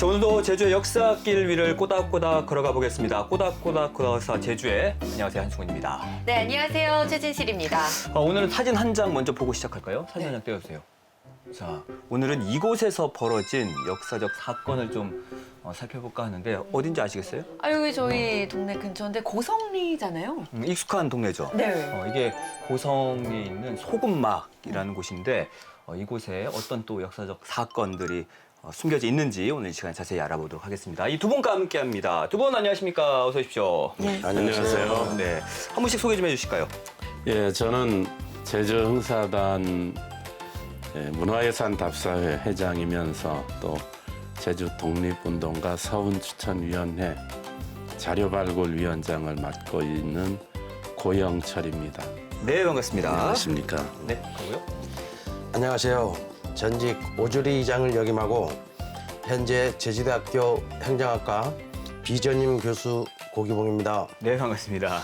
자, 오늘도 제주의 역사길 위를 꼬닥꼬닥 걸어가 보겠습니다. 꼬닥꼬닥 걸어서 제주에. 안녕하세요, 한충훈입니다. 네, 안녕하세요. 최진실입니다. 오늘은 사진 한 장 먼저 보고 시작할까요? 사진 한 장 떼어주세요. 자, 오늘은 이곳에서 벌어진 역사적 사건을 좀 살펴볼까 하는데 어딘지 아시겠어요? 여기 저희 동네 근처인데 고성리잖아요. 익숙한 동네죠. 네. 이게 고성에 있는 소금막이라는 곳인데 이곳에 어떤 또 역사적 사건들이 숨겨져 있는지 오늘 이 시간에 자세히 알아보도록 하겠습니다. 이 두 분과 함께합니다. 두 분 안녕하십니까? 어서 오십시오. 네. 안녕하세요. 네, 한 분씩 소개 좀 해주실까요? 예, 저는 제주 흥사단 문화예산 답사회 회장이면서 또 제주 독립운동가 서훈추천위원회 자료발굴위원장을 맡고 있는 고영철입니다. 네, 반갑습니다. 안녕하십니까? 네, 가고요. 안녕하세요. 전직 오주리 이장을 역임하고 현재 제주대학교 행정학과 비전임 교수 고기봉입니다. 네, 반갑습니다.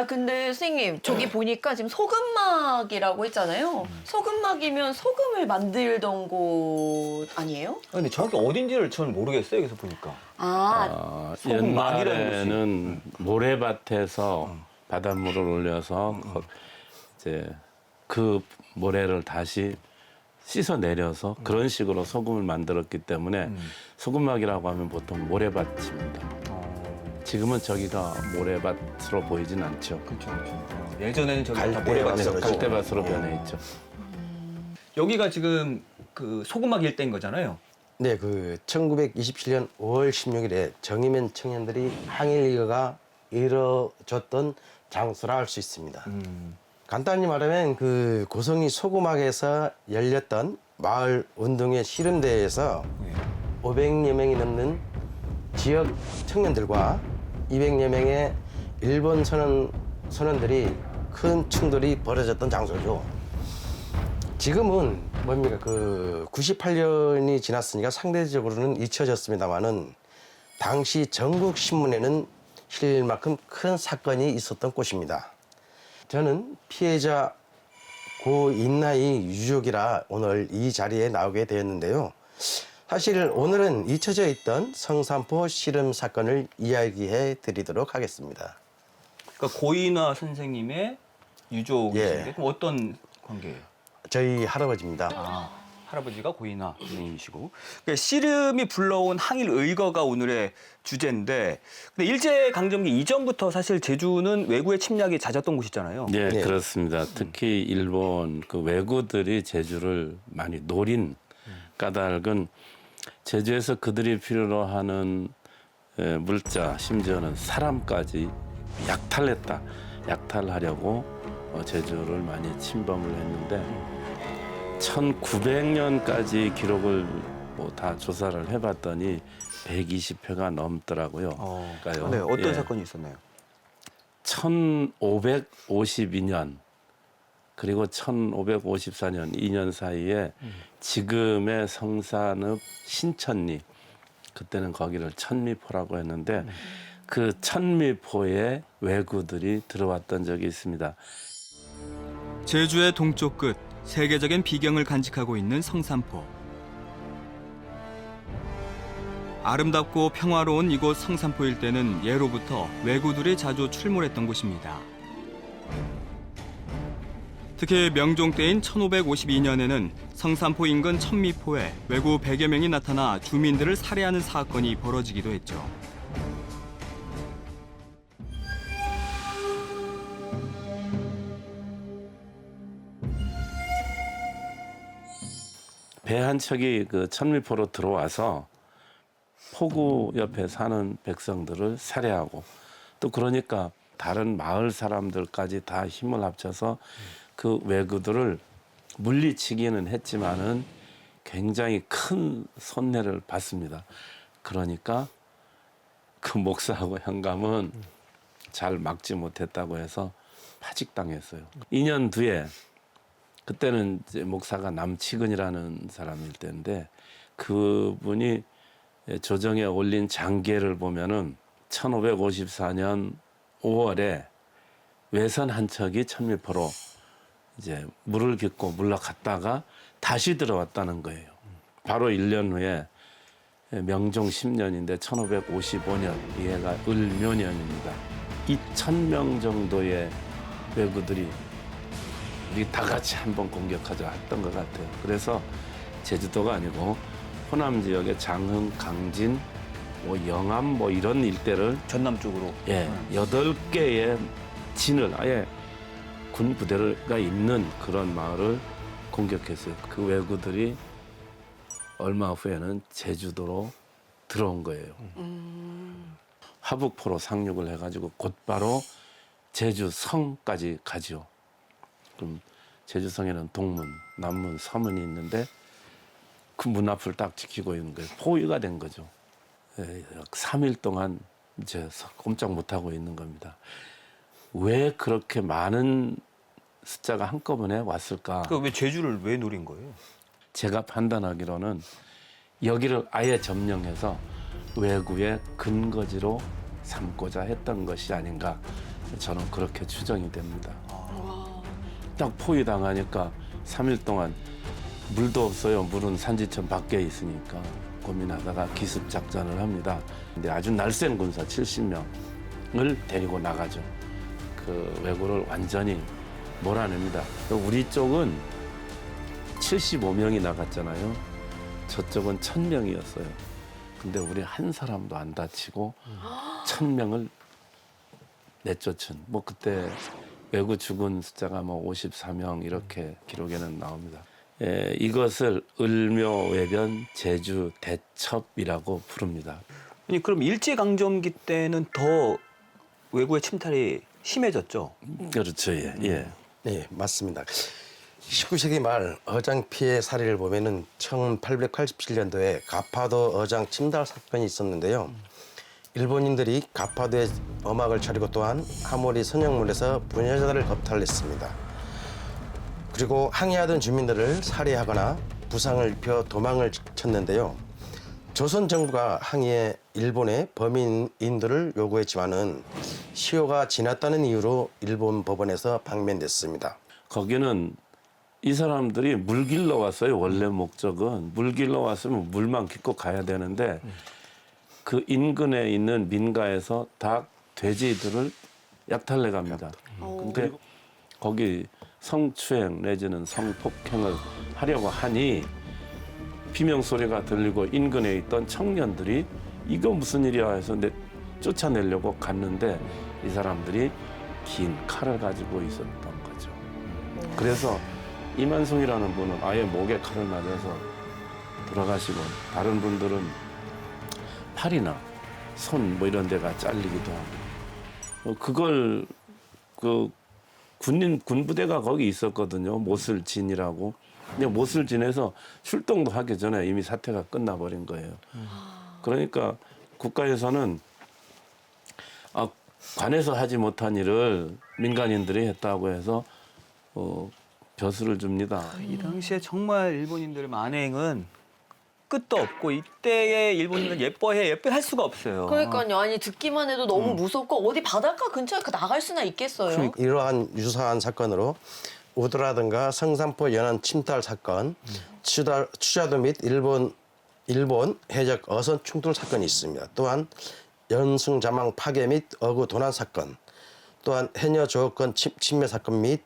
근데 선생님, 저기 보니까 지금 소금막이라고 했잖아요. 소금막이면 소금을 만들던 곳 아니에요? 근데 정확히 어딘지를 저는 모르겠어요. 여기서 보니까. 소금막이라는 옛날에는 모래밭에서 바닷물을 올려서 이제 그 모래를 다시 씻어 내려서 그런 식으로 소금을 만들었기 때문에 소금막이라고 하면 보통 모래밭입니다. 지금은 저기가 모래밭으로 보이진 않죠. 그렇죠. 예전에는 저기 다 갈대밭으로 모래밭이었고 갈대밭으로 변해 있죠. 여기가 지금 그 소금막 일대인 거잖아요. 네, 1927년 5월 16일에 정의면 청년들이 항일이가 이뤄졌던 장소라 할 수 있습니다. 간단히 말하면 고성이 소금막에서 열렸던 마을 운동의 씨름대회에서 500여 명이 넘는 지역 청년들과 200여 명의 일본 선원들이 큰 충돌이 벌어졌던 장소죠. 지금은 뭡니까 98년이 지났으니까 상대적으로는 잊혀졌습니다만은 당시 전국 신문에는 실릴 만큼 큰 사건이 있었던 곳입니다. 저는 피해자 고 인나이 유족이라 오늘 이 자리에 나오게 되었는데요. 사실 오늘은 잊혀져 있던 성산포 씨름 사건을 이야기해 드리도록 하겠습니다. 그러니까 고인화 선생님의 유족이신데 예. 그럼 어떤 관계예요? 저희 할아버지입니다. 할아버지가 고인화 선생님이시고 그러니까 씨름이 불러온 항일 의거가 오늘의 주제인데 근데 일제강점기 이전부터 사실 제주는 외구의 침략이 잦았던 곳이잖아요. 네, 네. 그렇습니다. 특히 일본 외구들이 제주를 많이 노린 까닭은 제주에서 그들이 필요로 하는 물자, 심지어는 사람까지 약탈하려고 제주를 많이 침범을 했는데 1900년까지 기록을 다 조사를 해봤더니 120회가 넘더라고요. 그러니까요. 네, 어떤 예. 사건이 있었나요? 1552년 그리고 1554년 2년 사이에 지금의 성산읍 신천리 그때는 거기를 천미포라고 했는데 그 천미포에 왜구들이 들어왔던 적이 있습니다. 제주의 동쪽 끝 세계적인 비경을 간직하고 있는 성산포. 아름답고 평화로운 이곳 성산포 일대는 예로부터 왜구들이 자주 출몰했던 곳입니다. 특히 명종 때인 1552년에는 성산포 인근 천미포에 왜구 100여 명이 나타나 주민들을 살해하는 사건이 벌어지기도 했죠. 배 한 척이 천미포로 들어와서 포구 옆에 사는 백성들을 살해하고 또 그러니까 다른 마을 사람들까지 다 힘을 합쳐서 그 왜구들을 물리치기는 했지만은 굉장히 큰 손해를 받습니다. 그러니까 그 목사하고 현감은 잘 막지 못했다고 해서 파직당했어요. 2년 뒤에 그때는 이제 목사가 남치근이라는 사람일 때인데 그분이 조정에 올린 장계를 보면은 1554년 5월에 외선 한 척이 천미포로 이제 물을 깃고 물러갔다가 다시 들어왔다는 거예요. 바로 1년 후에 명종 10년인데 1555년 이해가 을묘년입니다. 2,000명 정도의 왜구들이 우리 다 같이 한번 공격하자 했던 것 같아요. 그래서 제주도가 아니고 호남 지역의 장흥, 강진, 뭐 영암 뭐 이런 일대를 전남 쪽으로. 8개의 진을 아예 군 부대가 있는 그런 마을을 공격했어요. 그 왜구들이 얼마 후에는 제주도로 들어온 거예요. 화북포로 상륙을 해가지고 곧바로 제주성까지 가죠. 그럼 제주성에는 동문, 남문, 서문이 있는데 그 문 앞을 딱 지키고 있는 거예요. 포위가 된 거죠. 3일 동안 이제 꼼짝 못하고 있는 겁니다. 왜 그렇게 많은 숫자가 한꺼번에 왔을까? 그 왜 제주를 왜 노린 거예요? 제가 판단하기로는 여기를 아예 점령해서 왜구의 근거지로 삼고자 했던 것이 아닌가 저는 그렇게 추정이 됩니다. 딱 포위당하니까 3일 동안 물도 없어요. 물은 산지천 밖에 있으니까 고민하다가 기습작전을 합니다. 근데 아주 날쌘 군사 70명을 데리고 나가죠. 그 왜구를 완전히 몰아냅니다. 우리 쪽은 75명이 나갔잖아요. 저쪽은 1,000명이었어요. 근데 우리 한 사람도 안 다치고 1,000명을 내쫓은. 뭐 그때 왜구 죽은 숫자가 뭐 54명 이렇게 기록에는 나옵니다. 이것을 을묘외변 제주 대첩이라고 부릅니다. 아니 그럼 일제강점기 때는 더 외구의 침탈이 심해졌죠? 그렇죠, 예. 예. 네, 맞습니다. 19세기 말 어장 피해 사례를 보면은 1887년도에 가파도 어장 침탈 사건이 있었는데요. 일본인들이 가파도에 어막을 차리고 또한 하모리 선영물에서 부녀자를 겁탈했습니다. 그리고 항해하던 주민들을 살해하거나 부상을 입혀 도망을 쳤는데요. 조선 정부가 항해에 일본의 범인인들을 요구했지만은 시효가 지났다는 이유로 일본 법원에서 방면됐습니다. 거기는 이 사람들이 물 길러 왔어요. 원래 목적은 물 길러 왔으면 물만 깃고 가야 되는데 그 인근에 있는 민가에서 닭, 돼지들을 약탈해 갑니다. 근데 거기 성추행 내지는 성폭행을 하려고 하니 비명 소리가 들리고 인근에 있던 청년들이 이거 무슨 일이야 해서 쫓아내려고 갔는데 이 사람들이 긴 칼을 가지고 있었던 거죠. 그래서 이만송이라는 분은 아예 목에 칼을 맞아서 돌아가시고 다른 분들은 팔이나 손 뭐 이런 데가 잘리기도 하고 그걸 그 군부대가 거기 있었거든요. 모슬진이라고. 근데 모슬진에서 출동도 하기 전에 이미 사태가 끝나버린 거예요. 그러니까 국가에서는 관에서 하지 못한 일을 민간인들이 했다고 해서 벼슬을 줍니다. 이 당시에 정말 일본인들의 만행은 끝도 없고 이때의 일본인은 예뻐할 수가 없어요. 그러니까요. 아니 듣기만 해도 너무 무섭고 어디 바닷가 근처에 나갈 수나 있겠어요. 이러한 유사한 사건으로 우드라든가 성산포 연안 침탈 사건, 추자도 및 일본 해적 어선 충돌 사건이 있습니다. 또한 연승자망 파괴 및 어구 도난 사건, 또한 해녀 조업권 침해 사건 및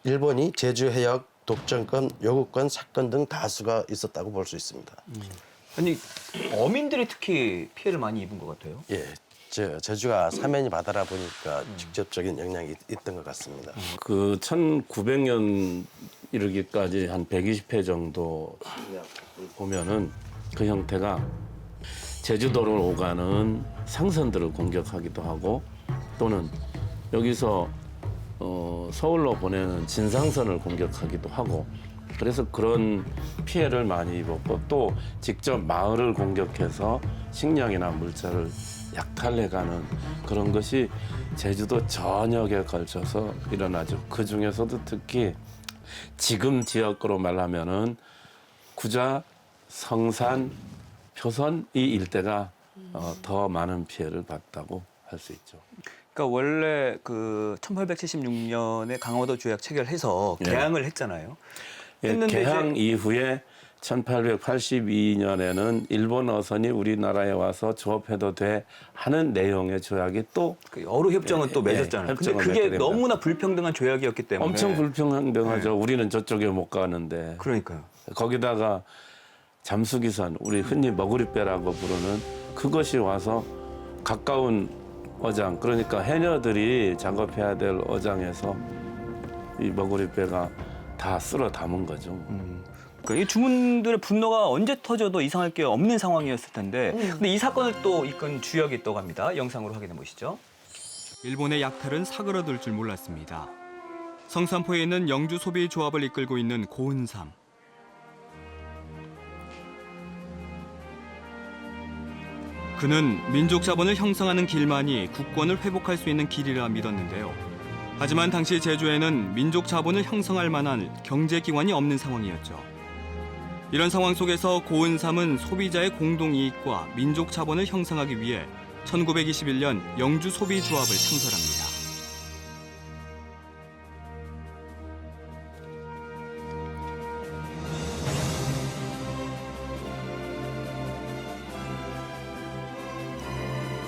일본이 제주 해역 독점권 요구권 사건 등 다수가 있었다고 볼 수 있습니다. 아니 어민들이 특히 피해를 많이 입은 것 같아요. 예, 제주가 사면이 바다라 보니까 직접적인 영향이 있던 것 같습니다. 그 1900년 이르기까지 한 120회 정도 보면은 그 형태가 제주도를 오가는 상선들을 공격하기도 하고 또는 여기서 서울로 보내는 진상선을 공격하기도 하고 그래서 그런 피해를 많이 입었고 또 직접 마을을 공격해서 식량이나 물자를 약탈해가는 그런 것이 제주도 전역에 걸쳐서 일어나죠. 그 중에서도 특히 지금 지역으로 말하면은 구자, 성산, 표선 이 일대가 더 많은 피해를 봤다고 할 수 있죠. 그러니까 원래 그 1876년에 강화도 조약 체결해서 예. 개항을 했잖아요. 예, 했는데 개항 이후에 1882년에는 일본 어선이 우리나라에 와서 조업해도 돼 하는 내용의 조약이 또 그 여러 협정은 또 맺었잖아요. 근데 협정을 그게 맺게 됩니다. 너무나 불평등한 조약이었기 때문에 엄청 불평등하죠. 우리는 저쪽에 못 가는데. 그러니까요. 거기다가 잠수기선, 우리 흔히 머구리배라고 부르는 그것이 와서 가까운 어장, 그러니까 해녀들이 작업해야 될 어장에서 이 머구리배가 다 쓸어 담은 거죠. 그러니까 이 주문들의 분노가 언제 터져도 이상할 게 없는 상황이었을 텐데 근데 이 사건을 또 이끈 주역이 있다고 합니다. 영상으로 확인해 보시죠. 일본의 약탈은 사그러들 줄 몰랐습니다. 성산포에 있는 영주 소비 조합을 이끌고 있는 고은삼. 그는 민족 자본을 형성하는 길만이 국권을 회복할 수 있는 길이라 믿었는데요. 하지만 당시 제주에는 민족 자본을 형성할 만한 경제 기관이 없는 상황이었죠. 이런 상황 속에서 고은삼은 소비자의 공동 이익과 민족 자본을 형성하기 위해 1921년 영주 소비 조합을 창설합니다.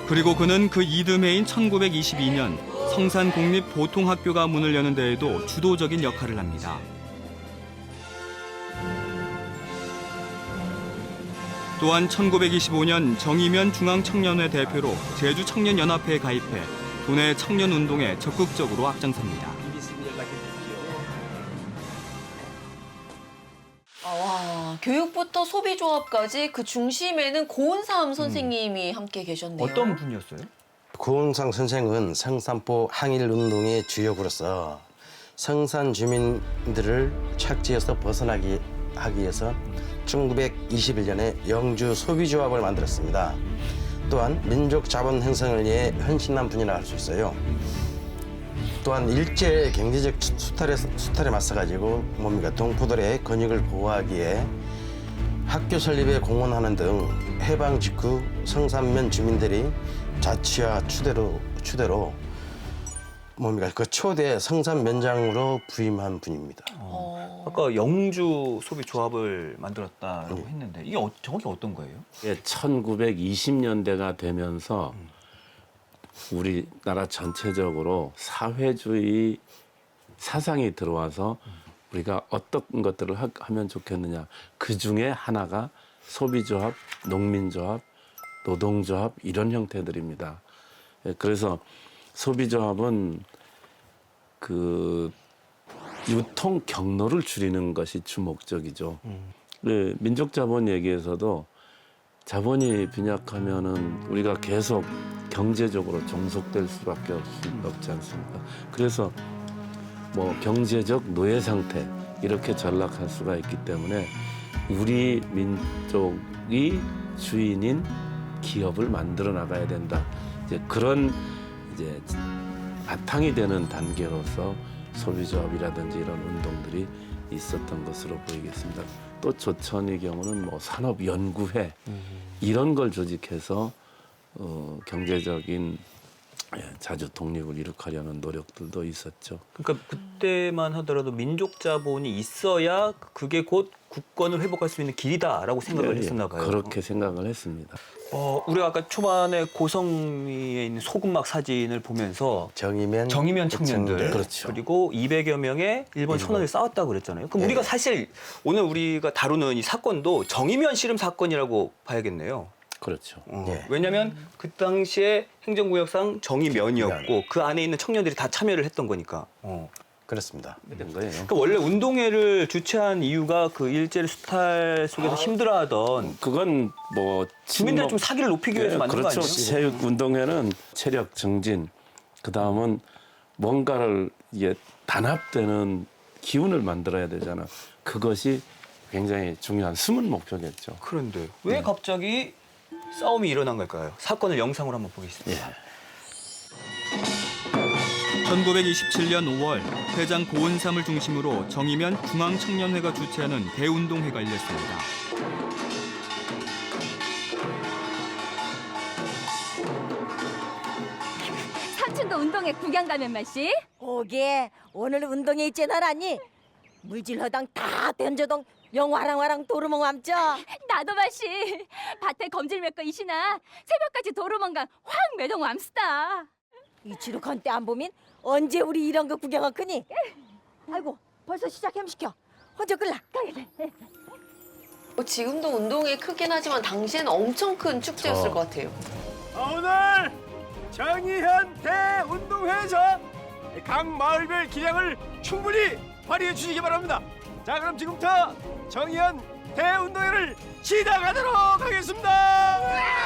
그리고 그는 그 이듬해인 1922년 성산국립보통학교가 문을 여는 데에도 주도적인 역할을 합니다. 또한 1925년 정의면 중앙청년회 대표로 제주청년연합회에 가입해 도내 청년운동에 적극적으로 앞장섭니다. 와, 교육부터 소비조합까지 그 중심에는 고은삼 선생님이 함께 계셨네요. 어떤 분이었어요? 고은상 선생은 성산포 항일운동의 주역으로서 성산 주민들을 착지에서 벗어나기 하기 위해서 1921년에 영주 소비조합을 만들었습니다. 또한 민족 자본 형성을 위해 헌신한 분이라 할 수 있어요. 또한 일제 경제적 수탈에 맞서가지고 동포들의 권익을 보호하기 위해 학교 설립에 공헌하는 등 해방 직후 성산면 주민들이 자치와 추대로 그 초대 성산면장으로 부임한 분입니다. 아까 영주 소비 조합을 만들었다라고 했는데 이게 정확히 어떤 거예요? 1920년대가 되면서 우리나라 전체적으로 사회주의 사상이 들어와서 우리가 어떤 것들을 하면 좋겠느냐. 그 중에 하나가 소비조합, 농민조합, 노동조합 이런 형태들입니다. 그래서 소비조합은 그 유통 경로를 줄이는 것이 주 목적이죠. 민족자본 얘기에서도 자본이 빈약하면은 우리가 계속 경제적으로 종속될 수밖에 없지 않습니까? 그래서 뭐 경제적 노예 상태 이렇게 전락할 수가 있기 때문에 우리 민족이 주인인 기업을 만들어 나가야 된다. 이제 그런 이제 바탕이 되는 단계로서 소비조합이라든지 이런 운동들이 있었던 것으로 보이겠습니다. 또 조천의 경우는 뭐 산업연구회 이런 걸 조직해서 경제적인 자주 독립을 이룩하려는 노력들도 있었죠. 그러니까 그때만 하더라도 민족 자본이 있어야 그게 곧 국권을 회복할 수 있는 길이다라고 생각을 했었나 봐요. 그렇게 생각을 했습니다. 우리가 아까 초반에 고성리에 있는 소금막 사진을 보면서 정의면 청년들 그렇죠. 그리고 200여 명의 일본 선원들이 싸웠다고 그랬잖아요. 그럼 우리가 사실 오늘 우리가 다루는 이 사건도 정의면 씨름 사건이라고 봐야겠네요. 그렇죠. 왜냐하면 그 당시에 행정구역상 정의면이었고 그 안에 있는 청년들이 다 참여를 했던 거니까. 그렇습니다. 된 거예요. 그러니까 원래 운동회를 주최한 이유가 그 일제를 수탈 속에서 힘들어하던 그건 뭐 주민들의 좀 사기를 높이기 위해서 만든 그렇죠. 거 아니에요? 체육 운동회는 체력 증진, 그 다음은 뭔가를 이게 단합되는 기운을 만들어야 되잖아. 그것이 굉장히 중요한 숨은 목표겠죠. 그런데 왜 갑자기 싸움이 일어난 걸까요? 사건을 영상으로 한번 보겠습니다. 1927년 5월 회장 고은삼을 중심으로 정의면 중앙청년회가 주최하는 대운동회가 열렸습니다. 삼촌도 운동회 구경 가면 맛이? 오게 오늘 운동회 있잖아라니 물질허당 다 던져동 영화랑화랑 도루멍 암죠. 나도 마시 밭에 검질 맺고 이시나 새벽까지 도루멍강 확 매동 암스다. 이치로 건때 안 보면 언제 우리 이런 거 구경할 거니? 아이고 벌써 시작햄시켜. 혼자 끌라. 지금도 운동회 크긴 하지만 당시에는 엄청 큰 축제였을 것 같아요. 오늘 정의현 대운동회에서 각 마을별 기량을 충분히 발휘해 주시기 바랍니다. 자, 그럼 지금부터 정의현 대운동회를 시작하도록 하겠습니다.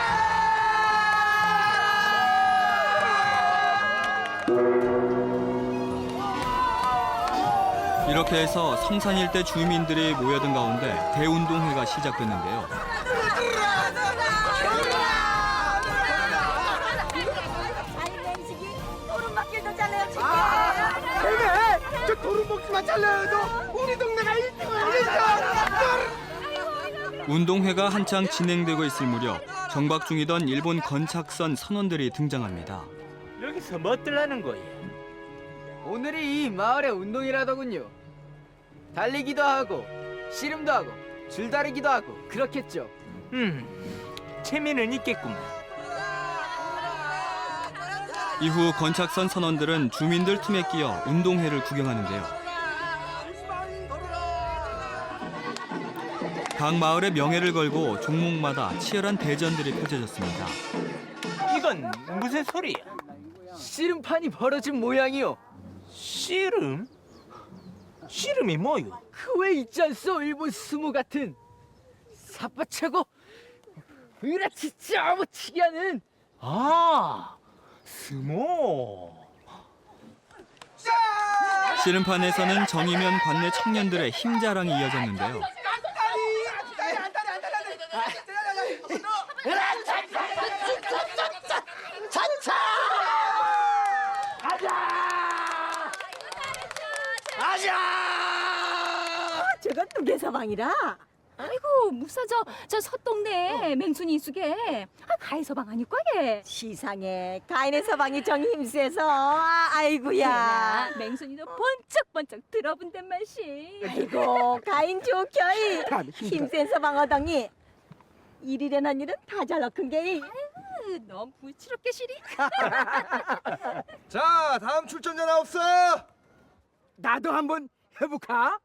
이렇게 해서 성산 일대 주민들이 모여든 가운데 대운동회가 시작됐는데요. 도루막길도 잘라요. 저 도루묵만 잘라도 우리 동네가 1등을 운동회가 한창 진행되고 있을 무렵 정박 중이던 일본 건착선 선원들이 등장합니다. 여기서 뭐 뜰라는 거야? 오늘이 이 마을의 운동이라더군요. 달리기도 하고 씨름도 하고 줄다리기도 하고 그렇겠죠. 재미는 있겠구만. 이후 건착선 선원들은 주민들 틈에 끼어 운동회를 구경하는데요. 각 마을의 명예를 걸고 종목마다 치열한 대전들이 펼쳐졌습니다. 이건 무슨 소리야? 씨름판이 벌어진 모양이요. 씨름? 씨름이 뭐요? 그 왜 있지 않소 일본 스모 같은 사빠차고 으라치치 아무치기 하는 스모. 씨름판에서는 정의면 관내 청년들의 힘자랑이 이어졌는데요. 저건 누개서방이라. 아이고 무사 저 섰동네 맹순이 이수게 가해서방 아니과게. 시상에 가인의 서방이 정이 힘세서 아이고야. 맹순이도 번쩍번쩍 들어본단 맛이. 아이고 가인 좋겨이. 힘센 서방 어덩이. 일이란 일은 다 잘넣은 게이. 너무 부치럽게 시리. 자, 다음 출전자 나옵소. 나도 한번 해볼까?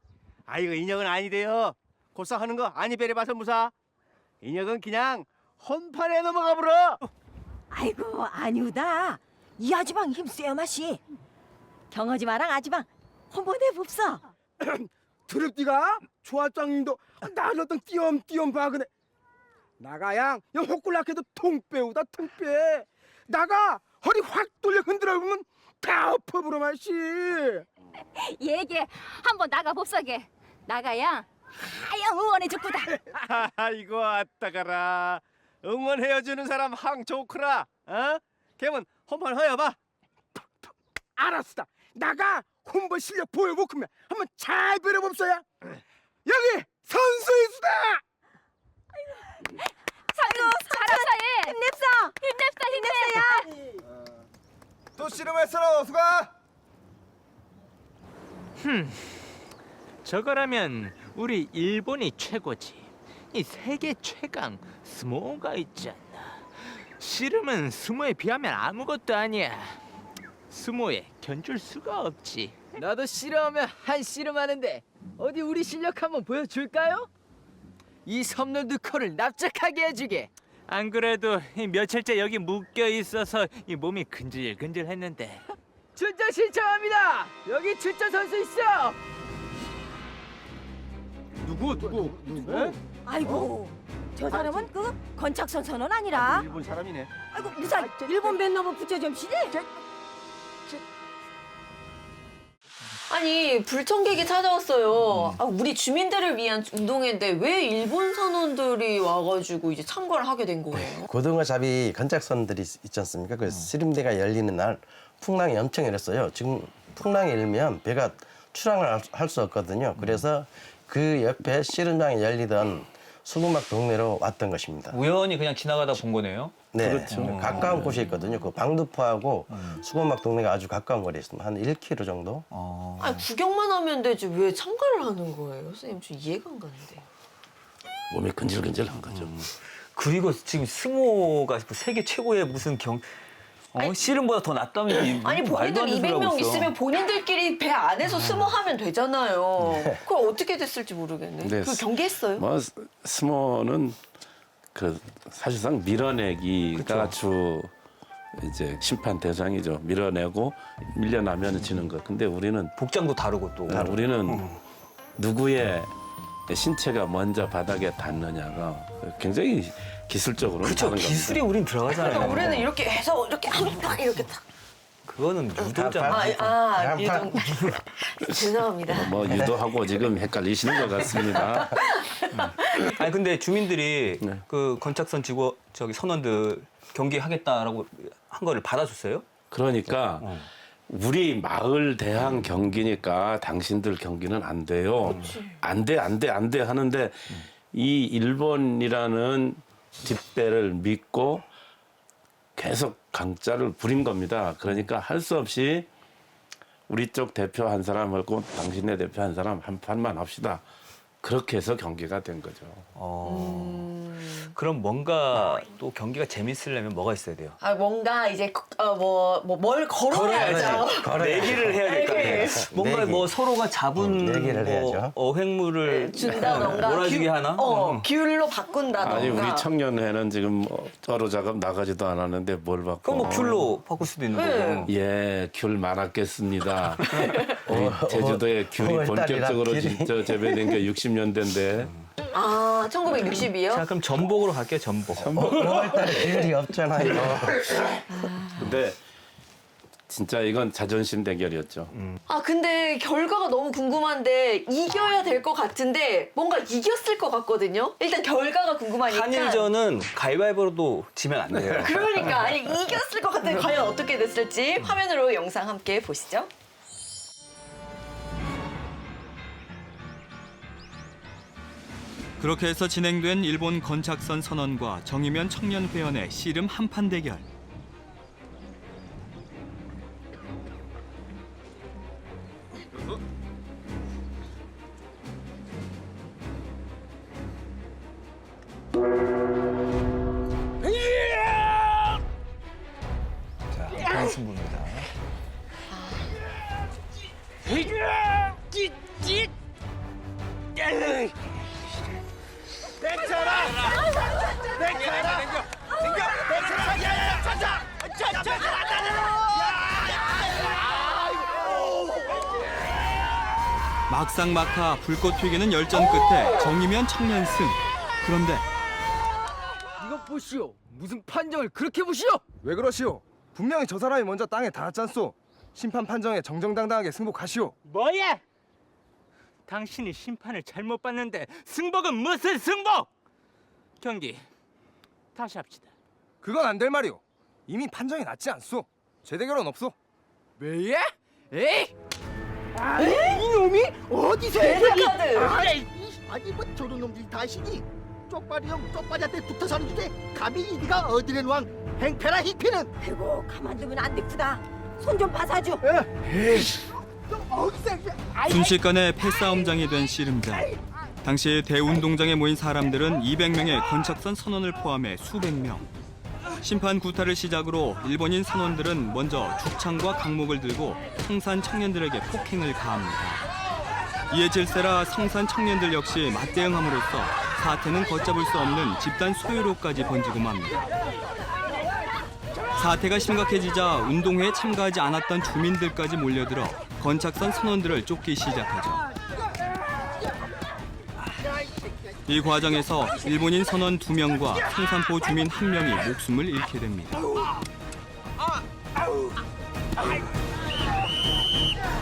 이거 인혁은 아니대요. 곧상 하는 거 아니 베레봐서 무사. 인혁은 그냥 헌판에 넘어가 보러. 아이고 아니우다. 이 아지방 힘세요 맛이. 경어지마랑 아지방 한번 해봅소. 드럽디가 조합장님도 나를 어떤 띄엄띄엄 봐그네. 나가양 여 호꿀락해도 통빼우다 통빼. 나가 허리 확 돌려 흔들어 보면 다 엎어버려 마시. 얘게 한번 나가 봅사게. 나가야 하영 응원해 줄구다. 아이고 아따가라. 응원해주는 사람 항 좋구라. 어? 걔면 한번 허여봐. 알았다. 나가 홍보 실력 보여보면 한번 잘 배려봅소야. 여기 선수의 수다. 상도 잘합사해. 힘냅소. 힘냅사. 또 씨름했어 수가. 저거라면 우리 일본이 최고지. 이 세계 최강 스모가 있지 않나. 씨름은 스모에 비하면 아무것도 아니야. 스모에 견줄 수가 없지. 나도 씨름하면 한 씨름하는데 어디 우리 실력 한번 보여줄까요? 이 섬놀드 코를 납작하게 해주게. 안 그래도 이 며칠째 여기 묶여 있어서 이 몸이 근질근질했는데. 출전 신청합니다. 여기 출전 선수 있어. 누구? 아이고 저 사람은 그 건착선 선원 아니라. 일본 사람이네. 아이고 무사 일본 밴너버 붙여 좀 시지. 아니 불청객이 찾아왔어요. 우리 주민들을 위한 운동회인데 왜 일본 선원들이 와가지고 이제 참가를 하게 된 거예요? 고등어 잡이 건착선들이 있지 않습니까? 그 씨름대가 열리는 날 풍랑이 엄청 일었어요. 지금 풍랑이 일면 배가 출항을 할 수 없거든요. 그래서 그 옆에 씨름장이 열리던 수금막 동네로 왔던 것입니다. 우연히 그냥 지나가다 본 거네요. 네, 그렇죠. 가까운 곳에 있거든요. 그 방두포하고 수금막 동네가 아주 가까운 거리에 있습니다. 한 1km 정도. 아니 구경만 하면 되지 왜 참가를 하는 거예요? 선생님 좀 이해가 안 가는데요. 몸이 근질근질한 거죠. 그리고 지금 스모가 세계 최고의 무슨 씨름보다 더 낫다면 아니 본인들 200명 있으면 본인들끼리 배 안에서 스모하면 되잖아요. 그걸 어떻게 됐을지 모르겠네. 네. 그 경기했어요? 뭐 스모는 그 사실상 밀어내기가 주 이제 심판 대상이죠. 밀어내고 밀려나면 지는 것. 근데 우리는 복장도 다르고 또. 우리는 누구의 신체가 먼저 바닥에 닿느냐가 굉장히 기술적으로 그렇죠. 다른 기술이 겁니다. 우린 들어가잖아요. 우리는 이렇게 해서 이렇게 한방 이렇게 딱. 그거는 유도잖아. 유동. 죄송합니다. 뭐 유도하고 지금 헷갈리시는 것 같습니다. 아니 근데 주민들이 네. 그 건착선 선원들 경기하겠다라고 한 거를 받아줬어요? 그러니까 우리 마을 대항 경기니까 당신들 경기는 안 돼요. 안 돼 하는데 이 일본이라는 뒷배를 믿고 계속 강짜를 부린 겁니다. 그러니까 할 수 없이 우리 쪽 대표 한 사람하고 당신네 대표 한 사람 한 판만 합시다. 그렇게 해서 경기가 된 거죠. 그럼 뭔가 또 경기가 재밌으려면 뭐가 있어야 돼요? 아 뭔가 이제 뭘 걸어야죠. 내기를 해야 될 거 아니에요? 뭔가 내기. 뭐 서로가 잡은 내기를 해야죠. 어획물을 준다던가 몰아주게 하나? 귤로 바꾼다던가. 아니 우리 청년회는 지금 어로 작업 나가지도 않았는데 뭘 받고? 그럼 뭐 귤로 바꿀 수도 있는 네. 거고. 예, 귤 많았겠습니다. 우리 제주도에 귤이 5월달이라 본격적으로 귤이. 진짜 재배된 게 60년대인데 아 1960이요? 자 그럼 전복으로 갈게요. 전복. 5월달에 계열이 없잖아요. 근데 진짜 이건 자존심 대결이었죠. 아 근데 결과가 너무 궁금한데 이겨야 될 것 같은데 뭔가 이겼을 것 같거든요. 일단 결과가 궁금하니까. 한일전은 가위바위보로도 지면 안 돼요. 그러니까 아니 이겼을 것 같은데 과연 어떻게 됐을지 화면으로 영상 함께 보시죠. 그렇게 해서 진행된 일본 건착선 선원과 정의면 청년회원의 씨름 한판 대결. 자, 한 승부입니다. 막상 막하 불꽃 튀기는 열전 끝에 정의면 청년 승. 그런데 이거 보시오. 무슨 판정을 그렇게 보시오? 왜 그러시오? 분명히 저 사람이 먼저 땅에 닿았잖소. 심판 판정에 정정당당하게 승복하시오. 뭐야? 당신이 심판을 잘못 봤는데 승복은 무슨 승복? 경기 다시 합시다. 그건 안 될 말이오. 이미 판정이 났지 않소. 재대결은 없소. 왜예? 에이! 이놈이 어디서 레드카드. 아니 뭐 저런 놈들이 다시니 쪽발이 형 쪽발이한테 붙어 사는 주제 감히 이리가 어디는 왕 행패라 희피는 아이고 가만두면 안 되구나. 손 좀 봐사줘. 순식간에 패싸움장이 된 씨름장. 당시 대운동장에 모인 사람들은 200명의 건착선 선원을 포함해 수백 명. 심판 구타를 시작으로 일본인 선원들은 먼저 죽창과 강목을 들고 성산 청년들에게 폭행을 가합니다. 이에 질세라 성산 청년들 역시 맞대응함으로써 사태는 걷잡을 수 없는 집단 소요로까지 번지고 맙니다. 사태가 심각해지자 운동회에 참가하지 않았던 주민들까지 몰려들어 건착선 선원들을 쫓기 시작하죠. 이 과정에서 일본인 선원 2명과 성산포 주민 1명이 목숨을 잃게 됩니다.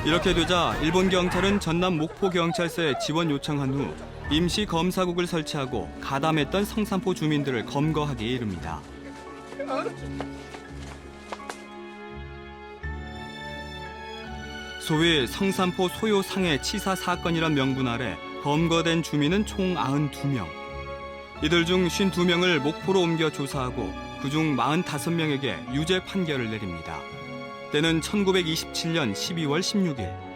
이렇게 되자 일본 경찰은 전남 목포경찰서에 지원 요청한 후 임시 검사국을 설치하고 가담했던 성산포 주민들을 검거하기에 이릅니다. 소위 성산포 소요 상해 치사 사건이란 명분 아래 검거된 주민은 총 92명. 이들 중 52명을 목포로 옮겨 조사하고 그중 45명에게 유죄 판결을 내립니다. 때는 1927년 12월 16일.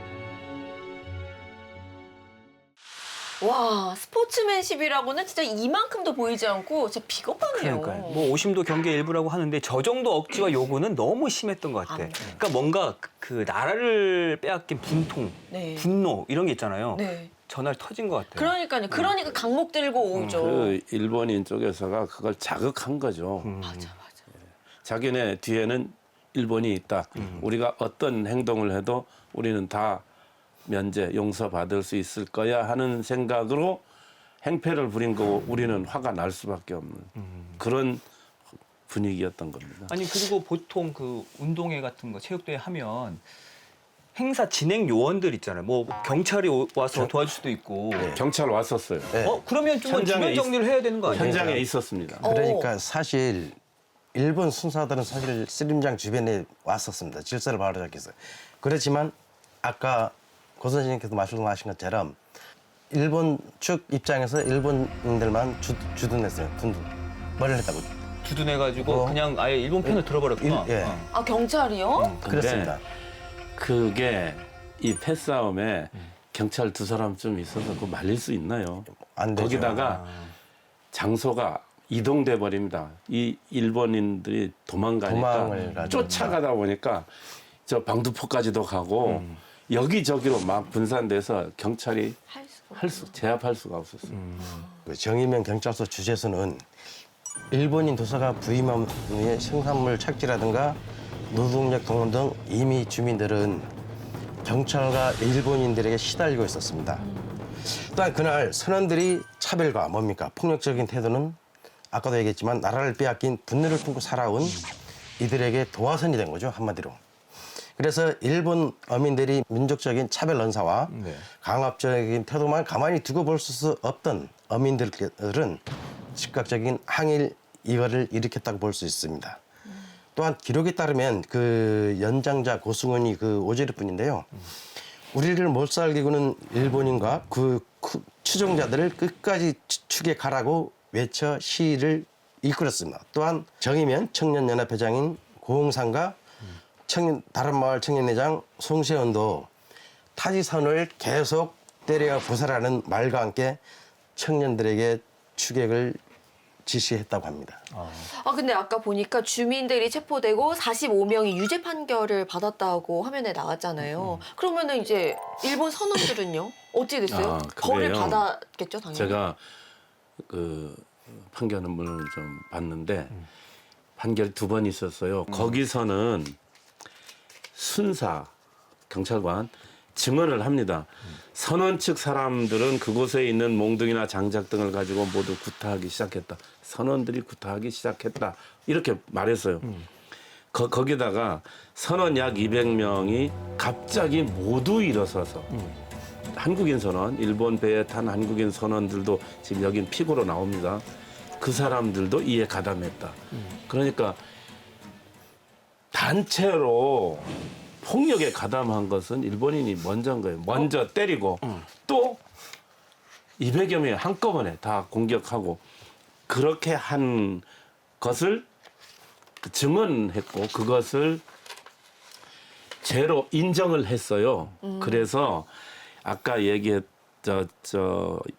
와, 스포츠맨십이라고는 진짜 이만큼도 보이지 않고 진짜 비겁하네요. 그러니까요. 뭐 오심도 경기의 일부라고 하는데 저 정도 억지와 요구는 너무 심했던 것 같아. 그러니까 뭔가 그 나라를 빼앗긴 분통, 네. 분노 이런 게 있잖아요. 네. 전날 터진 것 같아요. 그러니까요. 그러니까 강목 들고 오죠. 그 일본인 쪽에서가 그걸 자극한 거죠. 맞아. 자기네 뒤에는 일본이 있다. 우리가 어떤 행동을 해도 우리는 다 면제, 용서받을 수 있을 거야 하는 생각으로 행패를 부린 거고 우리는 화가 날 수밖에 없는 그런 분위기였던 겁니다. 아니 그리고 보통 그 운동회 같은 거 체육대회 하면 행사 진행 요원들 있잖아요. 뭐 경찰이 와서 도와줄 수도 있고. 경찰 왔었어요. 네. 그러면 좀 주변 정리를 해야 되는 거 아니에요? 현장에 있었습니다. 그러니까 사실 일본 순사들은 사실 쓰림장 주변에 왔었습니다. 질서를 바로잡기 위해서. 그렇지만 아까 고 선생님께서 말씀하신 것처럼 일본 측 입장에서 일본인들만 주둔했어요. 머리를 했다고. 주둔해가지고 그냥 아예 일본 편을 들어버렸구나. 예. 아, 경찰이요? 그렇습니다. 그게 이 패싸움에 경찰 2사람쯤 있어서 그거 말릴 수 있나요? 안 되죠. 거기다가 장소가 이동돼 버립니다. 이 일본인들이 도망을 도망가니까 가죠. 쫓아가다 보니까 저 방두포까지도 가고 여기저기로 막 분산돼서 경찰이 제압할 수가 없었어요. 그 정의면 경찰서 주재수는 일본인 도사가 부임한 후에 생산물 착취라든가 노동력 동원 등 이미 주민들은 경찰과 일본인들에게 시달리고 있었습니다. 또한 그날 선원들이 차별과 뭡니까 폭력적인 태도는 아까도 얘기했지만 나라를 빼앗긴 분노를 품고 살아온 이들에게 도화선이 된 거죠, 한마디로. 그래서 일본 어민들이 민족적인 차별 언사와 강압적인 태도만 가만히 두고 볼 수 없던 어민들은 즉각적인 항일 이거를 일으켰다고 볼 수 있습니다. 또한 기록에 따르면 그 연장자 고승원이 그 오지르뿐인데요. 우리를 못 살리고는 일본인과 그 추종자들을 끝까지 축에 가라고 외쳐 시위를 이끌었습니다. 또한 정의면 청년연합회장인 고흥상과 다른마을 청년회장 송세원도 타지선을 계속 때려 부살하는 말과 함께 청년들에게 추격을 지시했다고 합니다. 아, 근데 아까 보니까 주민들이 체포되고 45명이 유죄 판결을 받았다고 화면에 나왔잖아요. 그러면은 이제 일본 선원들은요? 어찌 됐어요? 아, 벌을 그래요? 받았겠죠, 당연히. 제가 그 판결문을 좀 봤는데 판결 2번 있었어요. 거기서는 순사 경찰관 증언을 합니다. 선원 측 사람들은 그곳에 있는 몽둥이나 장작 등을 가지고 모두 구타하기 시작했다. 선원들이 구타하기 시작했다. 이렇게 말했어요. 거기다가 선원 약 200명이 갑자기 모두 일어서서 한국인 선원, 일본 배에 탄 한국인 선원들도 지금 여긴 피고로 나옵니다. 그 사람들도 이에 가담했다. 그러니까 단체로 폭력에 가담한 것은 일본인이 먼저인 거예요. 먼저 때리고 또 200여 명이 한꺼번에 다 공격하고 그렇게 한 것을 증언했고 그것을 죄로 인정을 했어요. 그래서 아까 얘기했던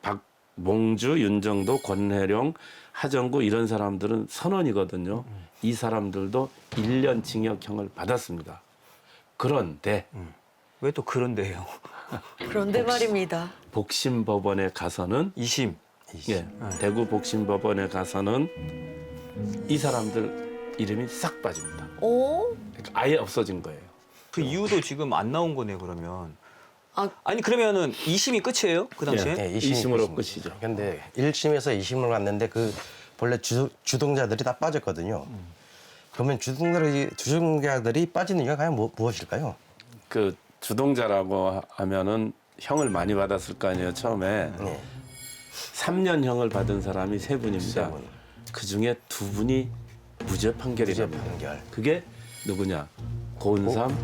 박몽주, 윤정도, 권혜룡, 하정구 이런 사람들은 선원이거든요. 이 사람들도 1년 징역형을 받았습니다. 그런데 왜 또 그런데요? 그런데 말입니다. 복심법원에 가서는 2심. 예, 대구 복심법원에 가서는 이 사람들 이름이 싹 빠집니다. 오? 그러니까 아예 없어진 거예요. 그 이유도 지금 안 나온 거네 그러면. 아, 아니 그러면은 2심이 끝이에요? 그 당시에? 예. 네, 이심으로 끝이죠. 근데 1심에서 2심으로 갔는데 그 본래 주동자들이 다 빠졌거든요. 그러면 주동자들이 빠지는 이유가 과연 무엇일까요? 그 주동자라고 하면은 형을 많이 받았을 거 아니에요 처음에. 3년형을 받은 사람이 3분입니다. 세 분. 그 중에 2분이 무죄 판결이 무죄 납니다. 판결. 그게 누구냐? 고은삼,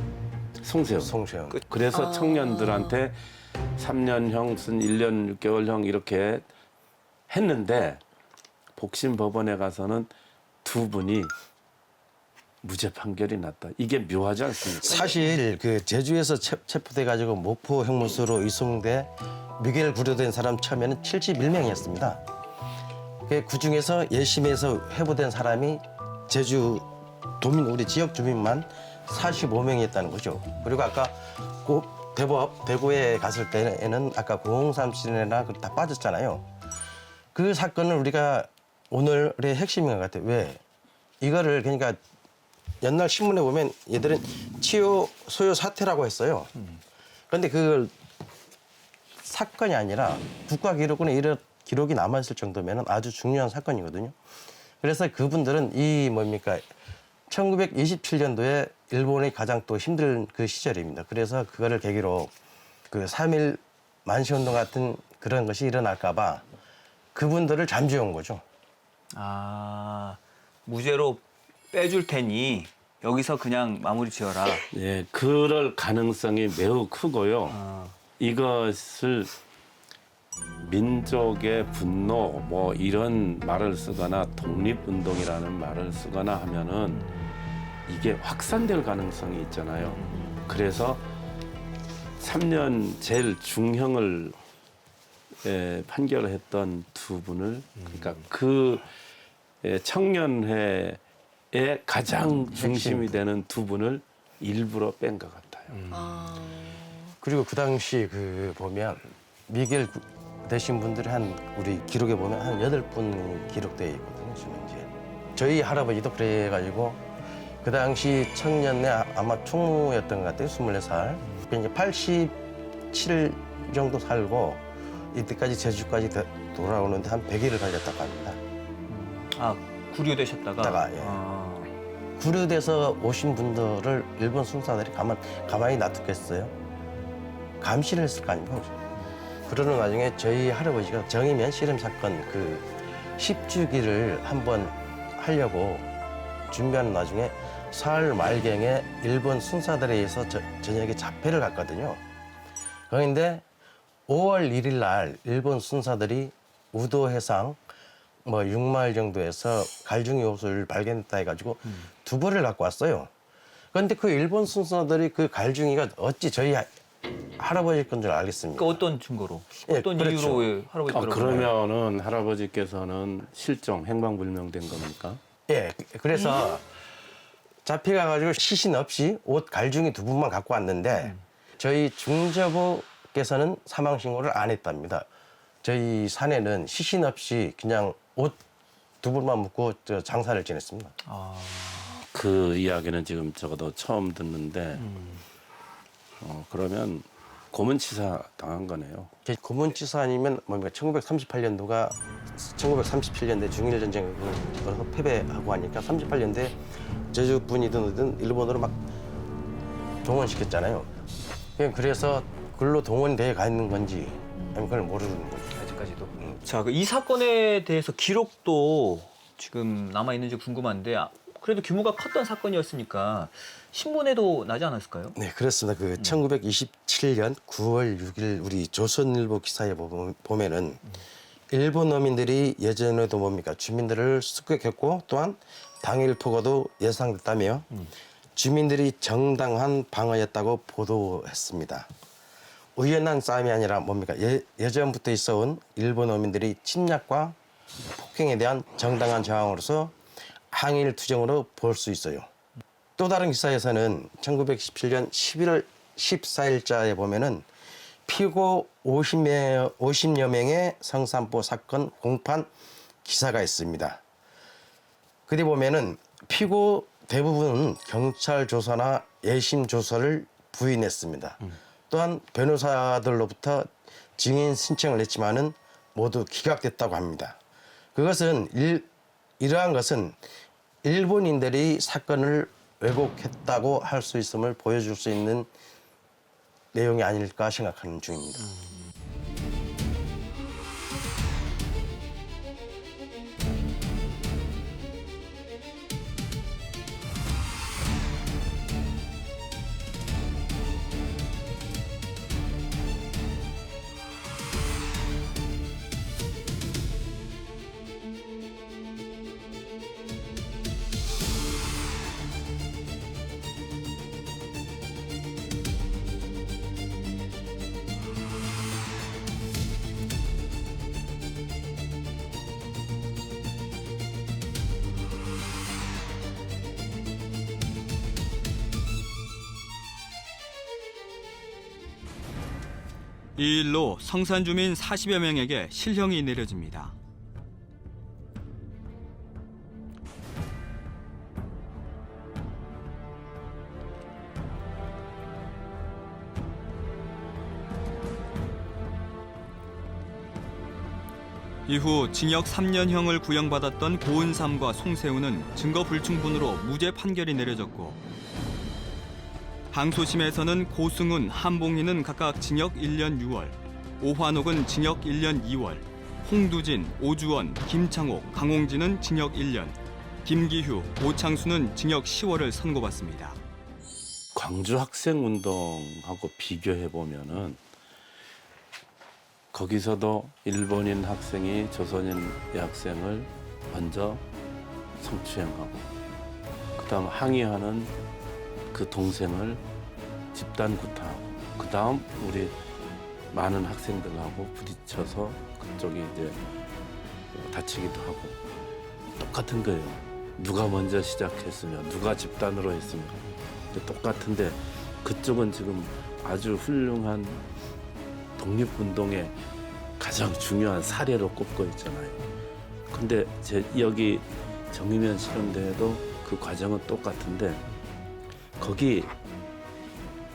송세훈. 송세훈. 그래서 청년들한테 3년형, 1년 6개월형 이렇게 했는데 복심 법원에 가서는 두 분이 무죄 판결이 났다. 이게 묘하지 않습니까? 사실 그 제주에서 체포돼 가지고 목포 형무소로 이송돼 미겔 구류된 사람 처음에는 71명이었습니다. 그 중에서 예심에서 회부된 사람이 제주 도민 우리 지역 주민만 45명이었다는 거죠. 그리고 아까 대구에 갔을 때는 아까 003 시내나 다 빠졌잖아요. 그 사건을 우리가 오늘의 핵심인 것 같아요. 왜? 이거를 그러니까 옛날 신문에 보면 얘들은 치유 소요 사태라고 했어요. 그런데 그걸 사건이 아니라 국가 기록원에 이런 기록이 남아있을 정도면 아주 중요한 사건이거든요. 그래서 그분들은 이 뭡니까 1927년도에 일본이 가장 또 힘든 그 시절입니다. 그래서 그거를 계기로 그 3.1 만시운동 같은 그런 것이 일어날까 봐 그분들을 잠재운 거죠. 아, 무죄로 빼줄 테니 여기서 그냥 마무리 지어라. 예, 그럴 가능성이 매우 크고요. 이것을 민족의 분노 뭐 이런 말을 쓰거나 독립운동이라는 말을 쓰거나 하면은 이게 확산될 가능성이 있잖아요. 그래서 3년 제일 중형을 판결했던 두 분을 그러니까 그 청년회의 가장 중심이 되는 두 분을 일부러 뺀 것 같아요. 그리고 그 당시 그 보면 미겔 되신 분들이 우리 기록에 보면 한 8분 기록되어 있거든요. 지금 이제 저희 할아버지도 그래가지고 그 당시 청년회 아마 총무였던 것 같아요. 24살. 이제 87 정도 살고 이때까지 제주까지 돌아오는데 한 100일을 걸렸다고 합니다. 아, 구류되셨다가? 예. 구류돼서 오신 분들을 일본 순사들이 가만히 놔두겠어요? 감시를 했을 거 아닙니까? 그러는 와중에 저희 할아버지가 정의면 씨름 사건 그 10주기를 한번 하려고 준비하는 와중에 사흘 말경에 일본 순사들에 의해서 저녁에 잡혀를 갔거든요. 그런데 5월 1일 날 일본 순사들이 우도 해상 뭐 6마일 정도에서 갈중이 옷을 발견했다 해가지고 두벌을 갖고 왔어요. 그런데 그 일본 순사들이 그 갈중이가 어찌 저희 할아버지 건 줄 알겠습니까? 그 어떤 증거로? 예, 어떤 그렇죠. 이유로 할아버지 그러면은 할아버지께서는 실종, 행방불명된 겁니까? 예, 그래서 잡혀가가지고 시신 없이 옷 갈중이 두 분만 갖고 왔는데 저희 중저부께서는 사망 신고를 안 했답니다. 저희 사내는 시신 없이 그냥 옷 두 분만 묻고 장사를 지냈습니다. 그 이야기는 지금 적어도 처음 듣는데 그러면 고문치사 당한 거네요. 고문치사 아니면 뭡니까 1938년도가 1937년대 중일 전쟁을 패배하고 하니까 38년대 제주 분이든 어든 일본으로 막 동원시켰잖아요. 그래서 글로 동원돼 가 있는 건지 아니면 그걸 모르는 거죠. 아직까지도. 자, 이 사건에 대해서 기록도 지금 남아 있는지 궁금한데 그래도 규모가 컸던 사건이었으니까 신문에도 나지 않았을까요? 네, 그렇습니다. 그 1927년 9월 6일 우리 조선일보 기사에 보면은 일본 어민들이 예전에도 뭡니까 주민들을 습격했고 또한 당일 폭어도 예상됐다며 주민들이 정당한 방어였다고 보도했습니다. 우연한 싸움이 아니라 뭡니까 예전부터 있어온 일본 어민들이 침략과 폭행에 대한 정당한 저항으로서 항일 투쟁으로 볼 수 있어요. 또 다른 기사에서는 1917년 11월 14일자에 보면은 피고 50여 명의 성산포 사건 공판 기사가 있습니다. 그뒤 보면은 피고 대부분은 경찰 조사나 예심 조사를 부인했습니다. 또한 변호사들로부터 증인 신청을 했지만은 모두 기각됐다고 합니다. 그것은 이러한 것은 일본인들이 사건을 왜곡했다고 할 수 있음을 보여줄 수 있는 내용이 아닐까 생각하는 중입니다. 이 일로 성산 주민 40여 명에게 실형이 내려집니다. 이후 징역 3년형을 구형받았던 고은삼과 송세우는 증거 불충분으로 무죄 판결이 내려졌고 항소심에서는 고승훈, 한봉희는 각각 징역 1년 6월, 오환옥은 징역 1년 2월, 홍두진, 오주원, 김창옥, 강홍진은 징역 1년, 김기휴, 오창수는 징역 10월을 선고받습니다. 광주 학생운동하고 비교해 보면은 거기서도 일본인 학생이 조선인 여학생을 먼저 성추행하고 그다음 항의하는 그 동생을 집단 구타하고 그다음 우리 많은 학생들하고 부딪혀서 그쪽이 이제 다치기도 하고 똑같은 거예요. 누가 먼저 시작했으면 누가 집단으로 했으면 똑같은데 그쪽은 지금 아주 훌륭한 독립운동의 가장 중요한 사례로 꼽고 있잖아요. 근데 여기 정의면 실험대에도 그 과정은 똑같은데 거기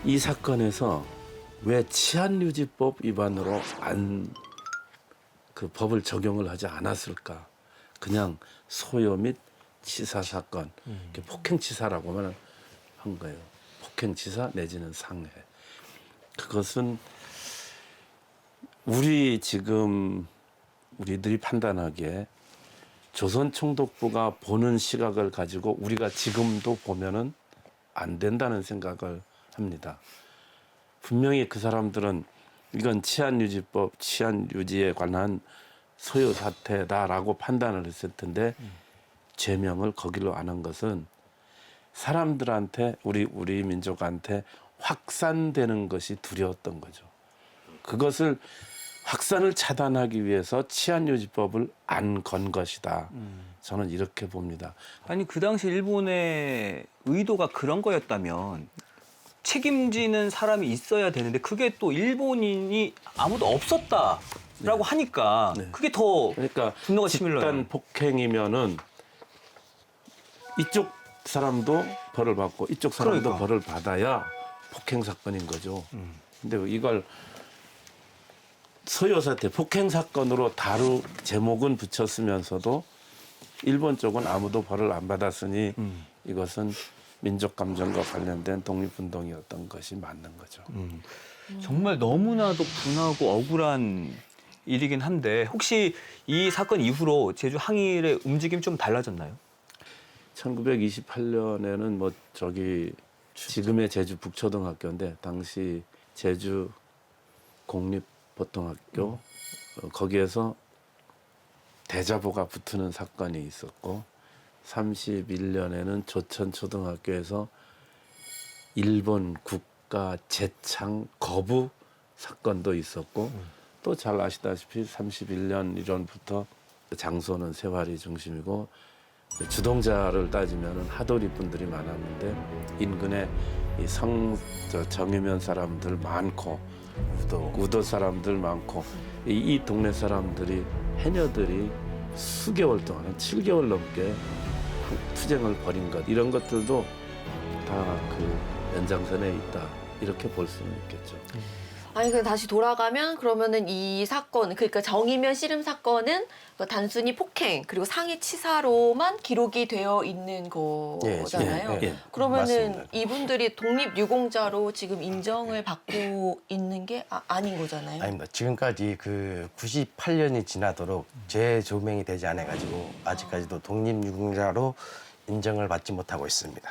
이 사건에서 왜 치안유지법 위반으로 그 법을 적용을 하지 않았을까? 그냥 소요 및 치사 사건, 폭행치사라고만 한 거예요. 폭행치사 내지는 상해. 그것은 우리들이 판단하기에 조선총독부가 보는 시각을 가지고 우리가 지금도 보면은 안 된다는 생각을 합니다. 분명히 그 사람들은 이건 치안유지법, 치안유지에 관한 소요 사태다라고 판단을 했을 텐데 죄명을 거기로 안 한 것은 사람들한테 우리 민족한테 확산되는 것이 두려웠던 거죠. 그것을 확산을 차단하기 위해서 치안유지법을 안 건 것이다. 저는 이렇게 봅니다. 아니 그 당시 일본의 의도가 그런 거였다면 책임지는 사람이 있어야 되는데 그게 또 일본인이 아무도 없었다라고 하니까 그게 더 그러니까 분노가 치밀러요. 집단 폭행이면은 이쪽 사람도 벌을 받고 이쪽 사람도 그러니까. 벌을 받아야 폭행 사건인 거죠. 근데 이걸 소요 사태, 폭행 사건으로 제목은 붙였으면서도 일본 쪽은 아무도 벌을 안 받았으니 이것은 민족 감정과 관련된 독립운동이었던 것이 맞는 거죠. 정말 너무나도 분하고 억울한 일이긴 한데 혹시 이 사건 이후로 제주 항일의 움직임이 좀 달라졌나요? 1928년에는 지금의 제주 북초등학교인데 당시 제주 공립보통학교 거기에서 대자보가 붙는 사건이 있었고 31년에는 조천초등학교에서 일본 국가 재창 거부 사건도 있었고 또 잘 아시다시피 31년 1월부터 장소는 세화리 중심이고 주동자를 따지면 하도리 분들이 많았는데 인근에 정의면 사람들 많고 우도 사람들 많고 이 동네 사람들이 해녀들이 수개월 동안 7개월 넘게 투쟁을 벌인 것 이런 것들도 다 그 연장선에 있다 이렇게 볼 수는 있겠죠. 아니 근데 다시 돌아가면 그러면은 이 사건 그러니까 정의면 씨름 사건은 단순히 폭행 그리고 상해 치사로만 기록이 되어 있는 거잖아요. 그러면은 맞습니다. 이분들이 독립유공자로 지금 인정을 받고 있는 게 아닌 거잖아요. 아닙니다. 지금까지 그 98년이 지나도록 재조명이 되지 않아 가지고 아직까지도 독립유공자로 인정을 받지 못하고 있습니다.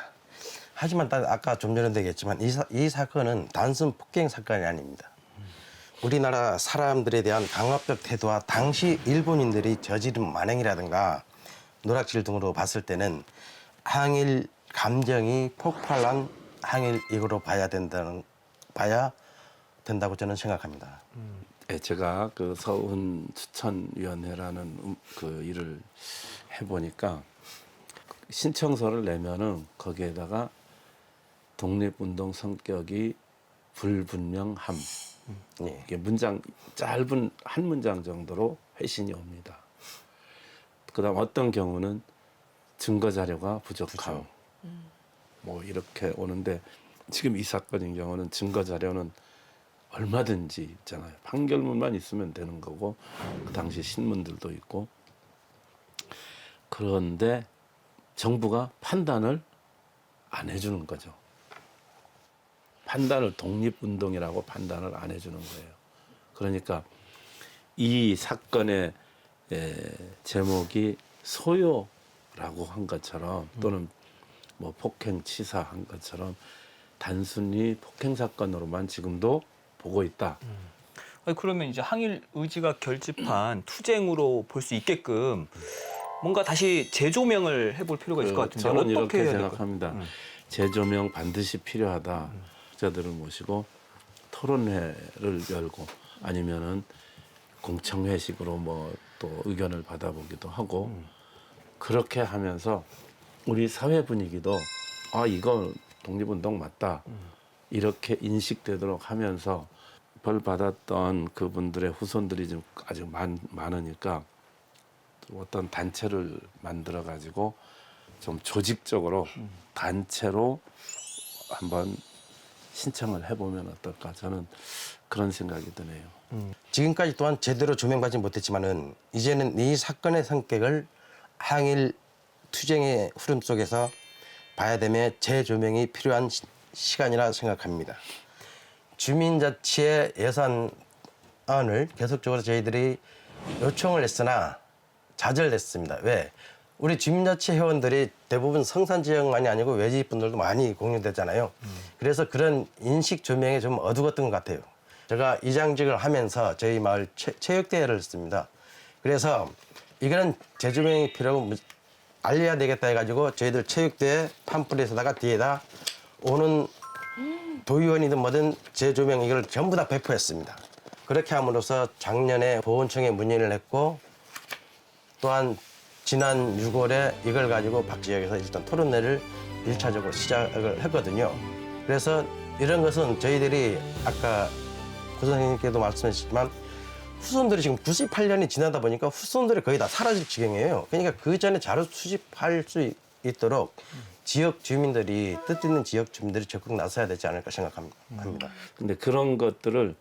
하지만 아까 좀 전에 얘기했지만 이 사건은 단순 폭행 사건이 아닙니다. 우리나라 사람들에 대한 강압적 태도와 당시 일본인들이 저지른 만행이라든가 노략질 등으로 봤을 때는 항일 감정이 폭발한 항일 이후로 봐야 된다고 저는 생각합니다. 제가 그 서훈 추천위원회라는 그 일을 해보니까 신청서를 내면은 거기에다가 독립운동 성격이 불분명함 예. 이게 문장 짧은 한 문장 정도로 회신이 옵니다. 그다음 어떤 경우는 증거 자료가 부족하고 뭐 이렇게 오는데 지금 이 사건인 경우는 증거 자료는 얼마든지 있잖아요. 판결문만 있으면 되는 거고 그 당시 신문들도 있고 그런데 정부가 판단을 안 해주는 거죠. 판단을 독립운동이라고 판단을 안 해주는 거예요. 그러니까 이 사건의 제목이 소요라고 한 것처럼 또는 뭐 폭행치사한 것처럼 단순히 폭행 사건으로만 지금도 보고 있다. 아니, 그러면 이제 항일 의지가 결집한 투쟁으로 볼 수 있게끔 뭔가 다시 재조명을 해볼 필요가 있을 것 같은데 저는 어떻게 이렇게 해야 될까요? 생각합니다. 재조명 반드시 필요하다. 학자들을 모시고 토론회를 열고 아니면은 공청회식으로 뭐 또 의견을 받아보기도 하고 그렇게 하면서 우리 사회 분위기도 아 이거 독립운동 맞다 이렇게 인식되도록 하면서 벌 받았던 그분들의 후손들이 좀 아직 많으니까 어떤 단체를 만들어 가지고 좀 조직적으로 단체로 한번 신청을 해보면 어떨까 저는 그런 생각이 드네요. 지금까지 또한 제대로 조명받지 못했지만은 이제는 이 사건의 성격을 항일 투쟁의 흐름 속에서 봐야 되며 재조명이 필요한 시간이라 생각합니다. 주민자치의 예산안을 계속적으로 저희들이 요청을 했으나 좌절됐습니다. 왜? 우리 주민자치 회원들이 대부분 성산 지역만이 아니고 외지 분들도 많이 공유되잖아요. 그래서 그런 인식 조명에 좀 어두웠던 것 같아요. 제가 이장직을 하면서 저희 마을 체육대회를 했습니다. 그래서 이거는 재조명이 필요하고 알려야 되겠다 해가지고 저희들 체육대회 팜플렛에다가 뒤에다 오는 도의원이든 뭐든 재조명 이걸 전부 다 배포했습니다. 그렇게 함으로써 작년에 보훈청에 문의를 했고 또한 지난 6월에 이걸 가지고 박 지역에서 일단 토론회를 1차적으로 시작을 했거든요. 그래서 이런 것은 저희들이 아까 구 선생님께도 말씀하셨지만 후손들이 지금 98년이 지나다 보니까 후손들이 거의 다 사라질 지경이에요. 그러니까 그 전에 자료 수집할 수 있도록 지역 주민들이 뜻 있는 지역 주민들이 적극 나서야 되지 않을까 생각합니다. 근데 그런 것들을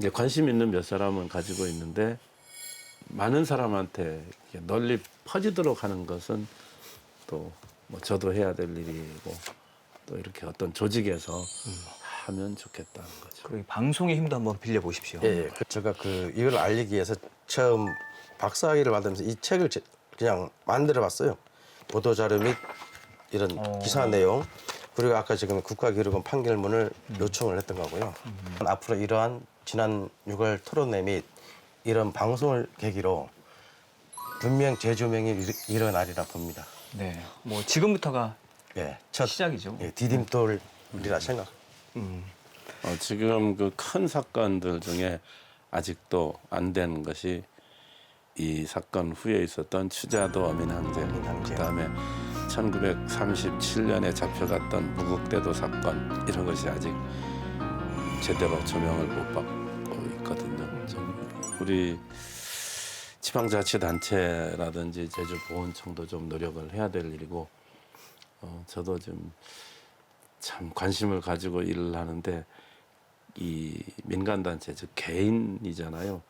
이제 관심 있는 몇 사람은 가지고 있는데 많은 사람한테 널리 퍼지도록 하는 것은 또 뭐 저도 해야 될 일이고 또 이렇게 어떤 조직에서 하면 좋겠다는 거죠. 그리고 방송의 힘도 한번 빌려 보십시오. 예. 제가 이걸 알리기 위해서 처음 박사학위를 받으면서 이 책을 그냥 만들어봤어요. 보도 자료 및 이런 기사 내용 그리고 아까 지금 국가기록원 판결문을 요청을 했던 거고요. 앞으로 이러한 지난 6월 토론회 및 이런 방송을 계기로 분명 재조명이 일어나리라 봅니다. 네, 뭐 지금부터가 예, 첫 시작이죠. 예, 디딤돌이라 생각. 지금 그 큰 사건들 중에 아직도 안 된 것이 이 사건 후에 있었던 추자도 어민항쟁, 그다음에 1937년에 잡혀갔던 무국대도 사건 이런 것이 아직 제대로 조명을 못 받고 있거든요. 우리 지방자치단체라든지 제주보훈청도 좀 노력을 해야 될 일이고 저도 좀 참 관심을 가지고 일을 하는데 이 민간단체 즉 개인이잖아요.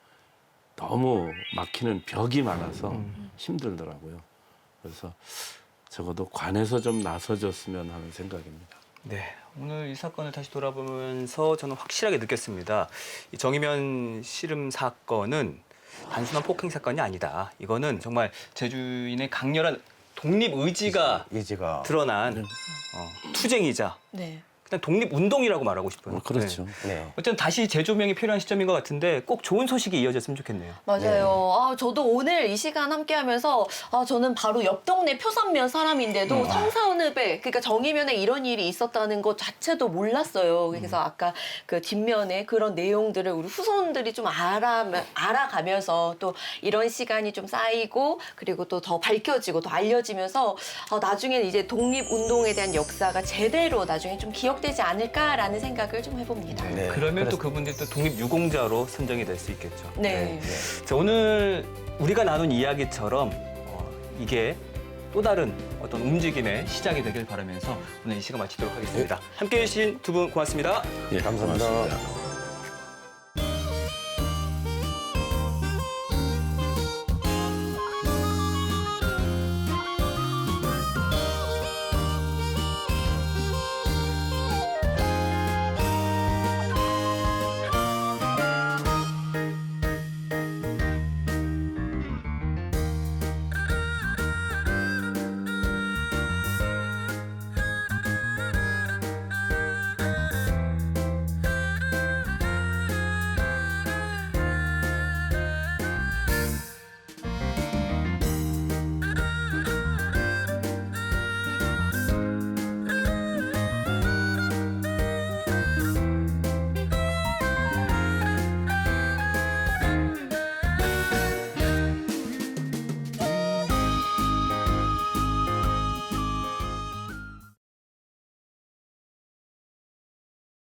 너무 막히는 벽이 많아서 힘들더라고요. 그래서 적어도 관에서 좀 나서줬으면 하는 생각입니다. 네, 오늘 이 사건을 다시 돌아보면서 저는 확실하게 느꼈습니다. 이 정의면 씨름 사건은 단순한 폭행 사건이 아니다. 이거는 정말 제주인의 강렬한 독립 의지가 드러난 투쟁이자 네. 그냥 독립운동이라고 말하고 싶어요. 그렇죠. 네. 어쨌든 다시 재조명이 필요한 시점인 것 같은데 꼭 좋은 소식이 이어졌으면 좋겠네요. 맞아요. 저도 오늘 이 시간 함께하면서 저는 바로 옆 동네 표선면 사람인데도 성산읍에 그러니까 정의면에 이런 일이 있었다는 것 자체도 몰랐어요. 그래서 아까 그 뒷면에 그런 내용들을 우리 후손들이 좀 알아가면서 또 이런 시간이 좀 쌓이고 그리고 또 더 밝혀지고 더 알려지면서 나중에 이제 독립운동에 대한 역사가 제대로 나중에 좀 기억 기억되지 않을까라는 생각을 좀 해봅니다. 네. 그러면 또 그분들이 또 독립유공자로 선정이 될 수 있겠죠. 네. 자, 오늘 우리가 나눈 이야기처럼 이게 또 다른 어떤 움직임의 시작이 되길 바라면서 오늘 이 시간 마치도록 하겠습니다. 함께해 주신 두 분 고맙습니다. 예, 감사합니다. 고맙습니다.